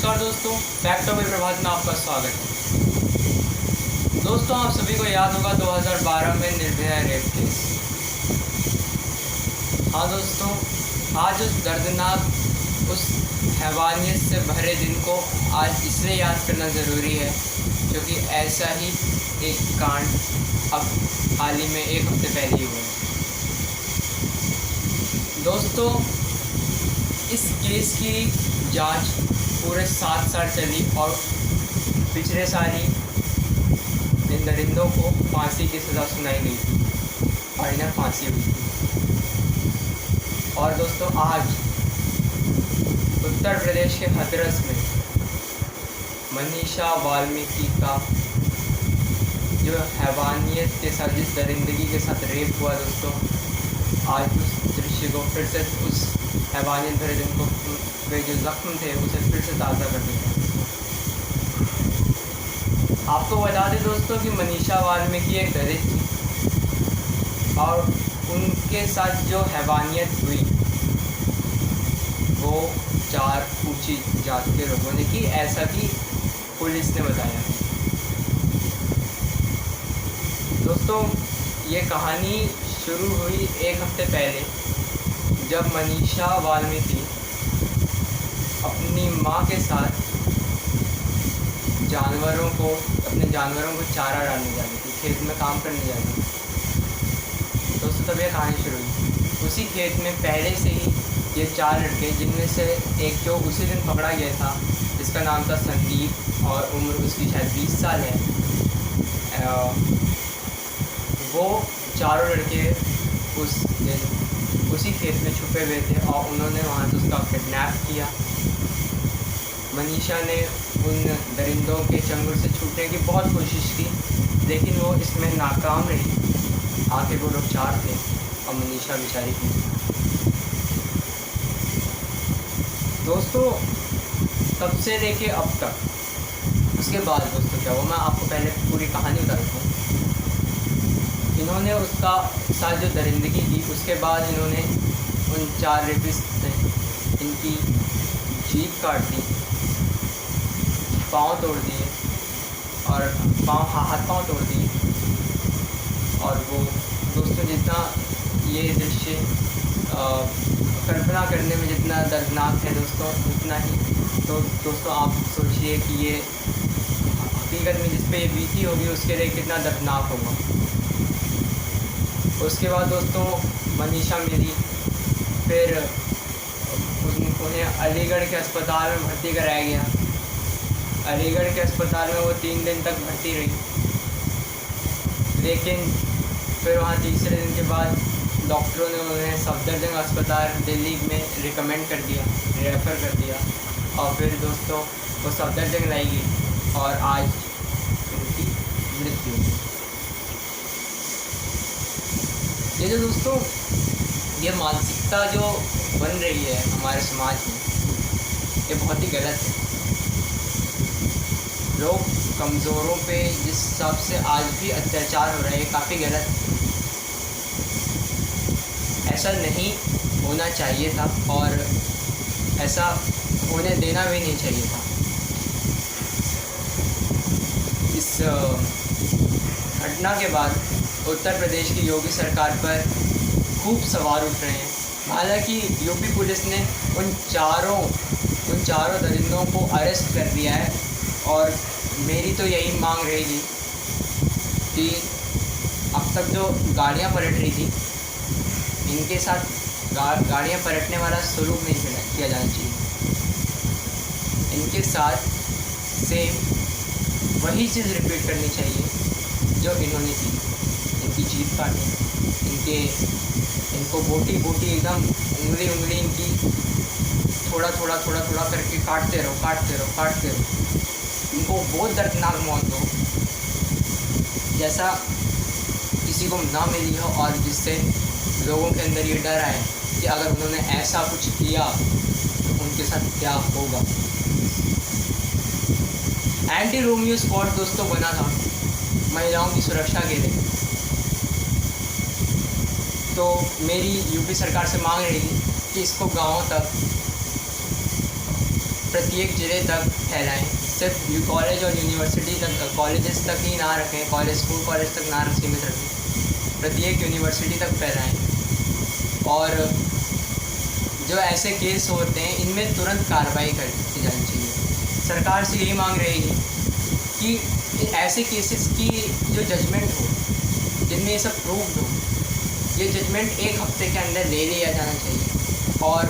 नमस्कार दोस्तों, fact of प्रभात में आपका स्वागत है। दोस्तों, आप सभी को याद होगा 2012 में निर्भया रेप केस। हाँ दोस्तों, आज उस दर्दनाक, उस हैवानियत से भरे दिन को आज इसलिए याद करना ज़रूरी है क्योंकि ऐसा ही एक कांड अब हाल ही में एक हफ्ते पहले ही हुआ। दोस्तों, इस केस की जांच पूरे 7 साल चली और पिछले साल ही इन दरिंदों को फांसी की सज़ा सुनाई गई थी और इन्हें फांसी हुई थी। और दोस्तों, आज उत्तर प्रदेश के हाथरस में मनीषा वाल्मीकि का जो हैवानियत के साथ, जिस दरिंदगी के साथ रेप हुआ दोस्तों, आज उस दृश्य को फिर से, उस हैवानियत भरे दिन को, वे जो ज़ख्म थे उसे फिर से ताज़ा कर दिया। आपको बता दें दोस्तों कि मनीषा वाल्मीकि एक दलित थी और उनके साथ जो हैवानियत हुई वो 4 ऊंची जात के लोगों ने की, ऐसा भी पुलिस ने बताया। दोस्तों, ये कहानी शुरू हुई एक हफ्ते पहले जब मनीषा वाल्मीकि अपनी माँ के साथ अपने जानवरों को चारा डालने जाती थी, खेत में काम करने जाती थी। दोस्तों, तब यह कहानी शुरू हुई। उसी खेत में पहले से ही ये 4 लड़के, जिनमें से एक जो उसी दिन पकड़ा गया था, जिसका नाम था संदीप और उम्र उसकी शायद 20 साल है, वो चारों लड़के उस दिन उसी खेत में छुपे हुए थे और उन्होंने वहाँ से उसका किडनैप किया। मनीषा ने उन दरिंदों के चंगुल से छूटने की बहुत कोशिश की, लेकिन वो इसमें नाकाम रही। आगे वो लोग 4 थे और मनीषा बेचारी थी। दोस्तों, तब से लेके अब तक, उसके बाद दोस्तों क्या हुआ, मैं आपको पहले पूरी कहानी बता देता हूँ। इन्होंने उसका साथ जो दरिंदगी की, उसके बाद इन्होंने उन 4 रेपिस्ट ने इनकी जीभ काट दी, पाँव तोड़ दिए और हाथ पाँव तोड़ दिए। और वो दोस्तों, जितना ये दृश्य कल्पना करने में जितना दर्दनाक है दोस्तों, उतना ही तो दोस्तों आप सोचिए कि ये हकीकत में जिस पे ये बीती होगी उसके लिए कितना दर्दनाक होगा। उसके बाद दोस्तों मनीषा मिली, फिर उन्हें अलीगढ़ के अस्पताल में भर्ती कराया गया। अलीगढ़ के अस्पताल में वो 3 दिन तक भर्ती रही, लेकिन फिर वहाँ तीसरे दिन के बाद डॉक्टरों ने उन्हें सफदरजंग अस्पताल दिल्ली में रिकमेंड कर दिया, रेफ़र कर दिया। और फिर दोस्तों वो सफदरजंग लाई गई और आज उनकी मृत्यु हुई। ये जो दोस्तों ये मानसिकता जो बन रही है हमारे समाज में, ये बहुत ही गलत है। लोग कमज़ोरों पे जिस हिसाब से आज भी अत्याचार हो रहा है, ये काफ़ी गलत है। ऐसा नहीं होना चाहिए था और ऐसा होने देना भी नहीं चाहिए था। इस घटना के बाद उत्तर प्रदेश की योगी सरकार पर खूब सवाल उठ रहे हैं। हालांकि यूपी पुलिस ने उन चारों दरिंदों को अरेस्ट कर लिया है और मेरी तो यही मांग रहेगी कि अब तक जो गाड़ियाँ पलट रही थी, इनके साथ गाड़ियाँ पलटने वाला सलूक नहीं किया जाना चाहिए। इनके साथ सेम वही चीज़ रिपीट करनी चाहिए जो इन्होंने की। इनकी जीभ काटी, इनको बोटी एकदम उंगली इनकी थोड़ा करके काटते रहो। इनको बहुत दर्दनाक मौत दो, जैसा किसी को ना मिली हो और जिससे लोगों के अंदर ये डर आए कि अगर उन्होंने ऐसा कुछ किया तो उनके साथ क्या होगा। एंटी रोमियो स्क्वाड दोस्तों बना था महिलाओं की सुरक्षा के लिए। तो मेरी यूपी सरकार से मांग रहेगी कि इसको गाँवों तक प्रत्येक ज़िले तक फैलाएं। सिर्फ कॉलेज और यूनिवर्सिटी तक, कॉलेजेस तक ही ना रखें, स्कूल कॉलेज तक ना सीमित रखें, प्रत्येक यूनिवर्सिटी तक फैलाएं। और जो ऐसे केस होते हैं इनमें तुरंत कार्रवाई की जानी चाहिए। सरकार से यही मांग रहेगी कि ऐसे केसेस की जो जजमेंट हो, जिनमें ये सब प्रूव्ड हो, ये जजमेंट 1 हफ्ते के अंदर ले लिया जाना चाहिए। और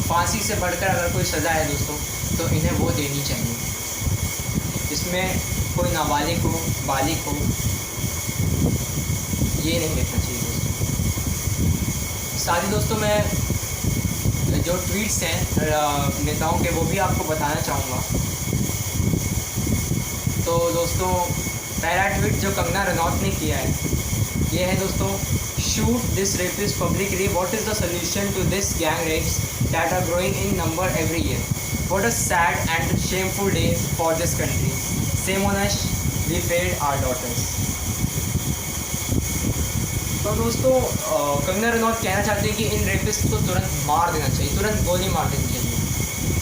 फांसी से बढ़कर अगर कोई सज़ा है दोस्तों तो इन्हें वो देनी चाहिए, जिसमें कोई नाबालिग हो, बालिग हो, ये नहीं देखना चाहिए दोस्तों। साथ ही दोस्तों मैं जो ट्वीट्स हैं नेताओं के वो भी आपको बताना चाहूँगा। तो दोस्तों पहला ट्वीट जो कंगना रनौत ने किया है ये है दोस्तों, shoot this rapist publicly, what is the solution to this gang rapes that are growing in number every year, what a sad and shameful day for this country, shame on us we failed our daughters. तो दोस्तों कंगना रनौत कहना चाहते हैं कि इन rapist को तुरंत मार देना चाहिए, तुरंत गोली मार देनी चाहिए।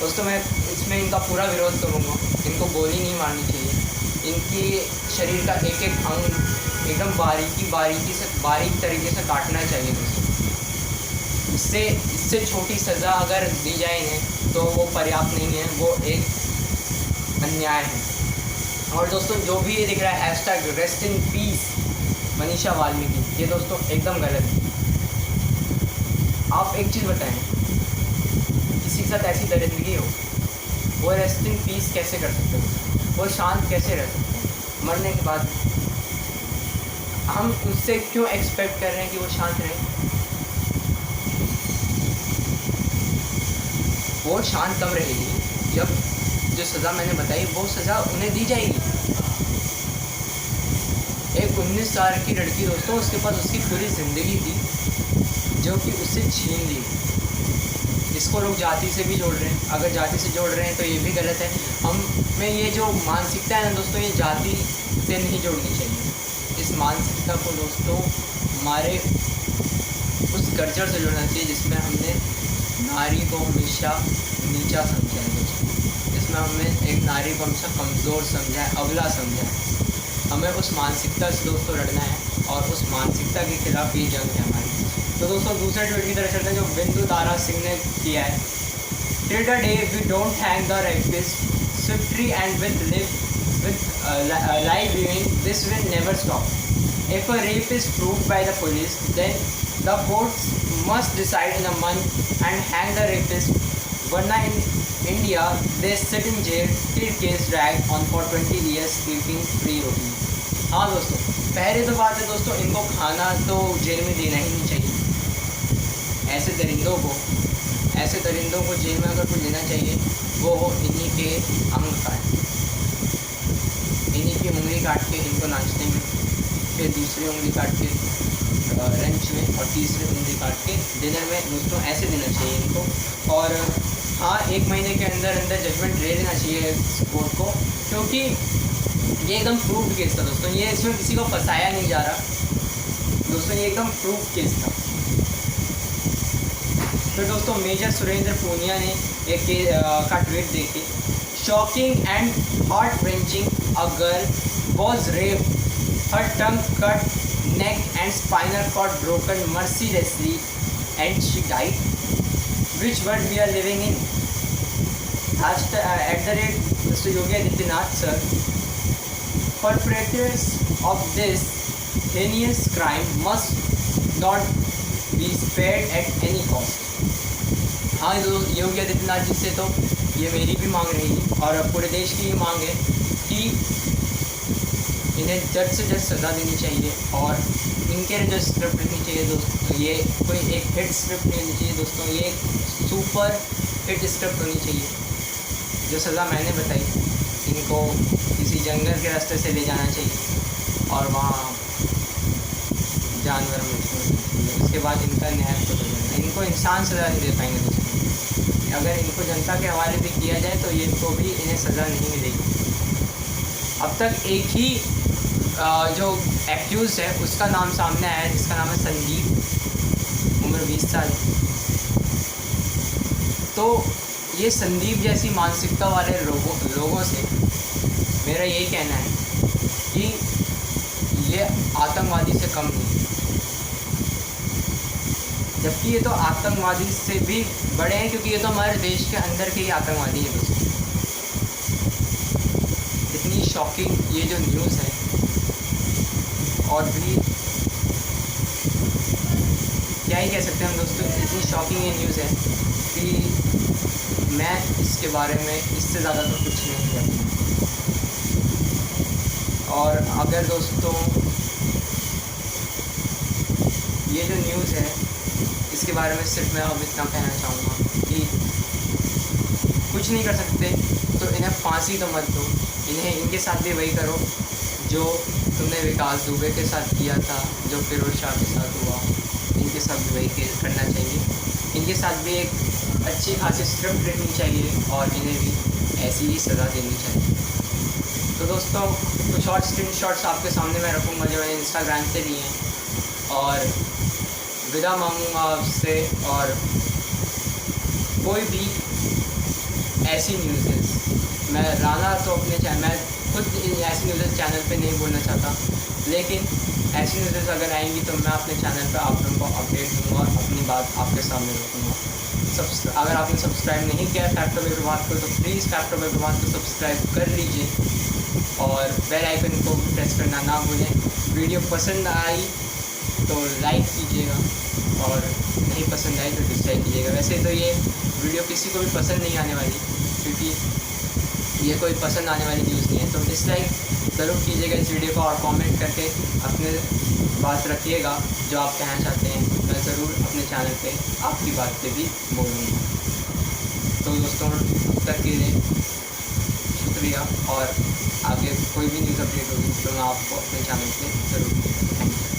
दोस्तों मैं इसमें इनका पूरा विरोध करूँगा, इनको गोली नहीं मारनी चाहिए। इनकी शरीर का एक एक अंग एकदम बारीक तरीके से काटना चाहिए दोस्तों। इससे छोटी सज़ा अगर दी जाए इन्हें तो वो पर्याप्त नहीं है, वो एक अन्याय है। और दोस्तों जो भी ये दिख रहा है hashtag rest in peace Manisha Valmiki, ये दोस्तों एकदम गलत है। आप एक चीज़ बताएं, किसी के साथ ऐसी दरिंदगी हो, वो रेस्ट इन पीस कैसे कर सकते हो, वो शांत कैसे रह सकते हैं मरने के बाद? हम उससे क्यों एक्सपेक्ट कर रहे हैं कि वो शांत रहे? वो शांत कब रहेगी जब जो सज़ा मैंने बताई वो सज़ा उन्हें दी जाएगी। एक 19 साल की लड़की दोस्तों, उसके पास उसकी पूरी ज़िंदगी थी जो कि उससे छीन ली। इसको लोग जाति से भी जोड़ रहे हैं। अगर जाति से जोड़ रहे हैं तो ये भी गलत है। हमें ये जो मानसिकता है ना दोस्तों, ये जाति से नहीं जोड़नी चाहिए। इस मानसिकता को दोस्तों हमारे उस कल्चर से जोड़ना चाहिए जिसमें हमने नारी को हमेशा नीचा समझा है दोस्तों, जिसमें हमने एक नारी को हमेशा कमज़ोर समझा है, अबला समझा है। हमें उस मानसिकता से दोस्तों लड़ना है और उस मानसिकता के खिलाफ ये जंग है हमारी। तो दोस्तों दूसरे ट्वीट की तरफ चलते हैं जो बिंदु तारा सिंह ने किया है। Till the day we don't hang the rapist swiftly and with live viewing, this will never stop. If a rape is proved by the police, then the courts must decide in a month and hang the rapist. Varna in India, they sit in jail till case dragged on for 20 years sleeping free roti. हाँ दोस्तों, पहले तो बात है दोस्तों, इनको खाना तो जेल में देना ही नहीं चाहिए। ऐसे दरिंदों को जेल में अगर कुछ देना चाहिए वो इन्हीं के अंग काट, इन्हीं की उंगली काट के इनको नाचने में, फिर दूसरी उंगली काट के लंच में और तीसरी उंगली काट के डिनर में दोस्तों ऐसे देना चाहिए इनको। और हाँ, 1 महीने के अंदर जजमेंट ले लेना चाहिए कोर्ट को, क्योंकि ये एकदम प्रूफ केस था दोस्तों। ये इसमें किसी को फंसाया नहीं जा रहा दोस्तों, ये एकदम प्रूफ केस था। तो दोस्तों मेजर सुरेंद्र पूनिया ने एक का ट्वीट देखी, shocking and heart wrenching, a girl was rape, her tongue cut, neck and spinal cord broken mercilessly and she died. Which world we are living in? @Mr. Yogi Adityanath sir, perpetrators of this heinous crime must not be spared at any cost. हाँ योगी आदित्यनाथ जी से तो ये मेरी भी मांग रहेगी और पूरे देश की ये मांग है कि इन्हें जल्द से जल्द सज़ा देनी चाहिए और इनके जो स्क्रिप्ट लिखनी चाहिए दोस्तों, ये कोई एक हिट स्क्रिप्ट नहीं होनी चाहिए दोस्तों, ये एक सुपर हिट स्क्रिप्ट होनी चाहिए। जो सज़ा मैंने बताई, इनको किसी जंगल के रास्ते से ले जाना चाहिए और वहाँ जानवर में उसके बाद इनका न्याय को देना। इनको इंसान सज़ा नहीं दे पाएंगे दोस्तों। अगर इनको जनता के हवाले भी किया जाए तो ये इनको भी इन्हें सज़ा नहीं मिलेगी। अब तक एक ही जो एक्यूज है उसका नाम सामने आया है, जिसका नाम है संदीप, उम्र 20 साल। तो ये संदीप जैसी मानसिकता वाले लोगों से मेरा यही कहना है कि ये आतंकवादी से कम नहीं, जबकि ये तो आतंकवादी से भी बड़े हैं, क्योंकि ये तो हमारे देश के अंदर के ही आतंकवादी हैं दोस्तों। इतनी शॉकिंग ये जो न्यूज़ है, और भी क्या ही कह सकते हैं हम दोस्तों, इतनी शॉकिंग ये न्यूज़ है कि मैं इसके बारे में इससे ज़्यादा तो कुछ नहीं कहूँगा। और अगर दोस्तों ये जो न्यूज़ है इसके बारे में सिर्फ मैं अब इतना कहना चाहूँगा कि कुछ नहीं कर सकते तो इन्हें फांसी तो मत दो, इनके साथ भी वही करो जो तुमने विकास दुबे के साथ किया था, जो फिरोज शाह के साथ हुआ, इनके साथ भी वही करना चाहिए। इनके साथ भी एक अच्छी खासी स्क्रिप्ट लिखनी चाहिए और इन्हें भी ऐसी ही सज़ा देनी चाहिए। तो दोस्तों कुछ और स्क्रीनशॉट्स आपके सामने मैं रखूँगा जो मैंने इंस्टाग्राम से लिए हैं, और विदा मांगूँगा आपसे। और कोई भी ऐसी न्यूज़ मैं राना तो अपने मैं खुद ऐसी न्यूज़ चैनल पे नहीं बोलना चाहता, लेकिन ऐसी न्यूज़ अगर आएंगी तो मैं अपने चैनल पे आप लोगों को अपडेट दूँगा और अपनी बात आपके सामने रखूँगा। अगर आपने सब्सक्राइब नहीं किया फैक्ट ऑफ विवाद को, तो प्लीज़ फैक्ट ऑफ विवाद को सब्सक्राइब कर लीजिए और बेल आइकन को प्रेस करना ना भूलें। वीडियो पसंद आई तो लाइक कीजिएगा और नहीं पसंद आई तो डिसलाइक कीजिएगा। वैसे तो ये वीडियो किसी को भी पसंद नहीं आने वाली, क्योंकि ये कोई पसंद आने वाली न्यूज़ नहीं है। तो डिसलाइक ज़रूर कीजिएगा इस वीडियो को और कमेंट करके अपने बात रखिएगा जो आप कहना चाहते हैं। मैं ज़रूर अपने चैनल पे आपकी बात पे भी बोलूँगा। तो दोस्तों अब तक के लिए शुक्रिया, और आगे कोई भी न्यूज़ अपडेट होगी तो मैं आपको अपने चैनल पे ज़रूर। Thank you.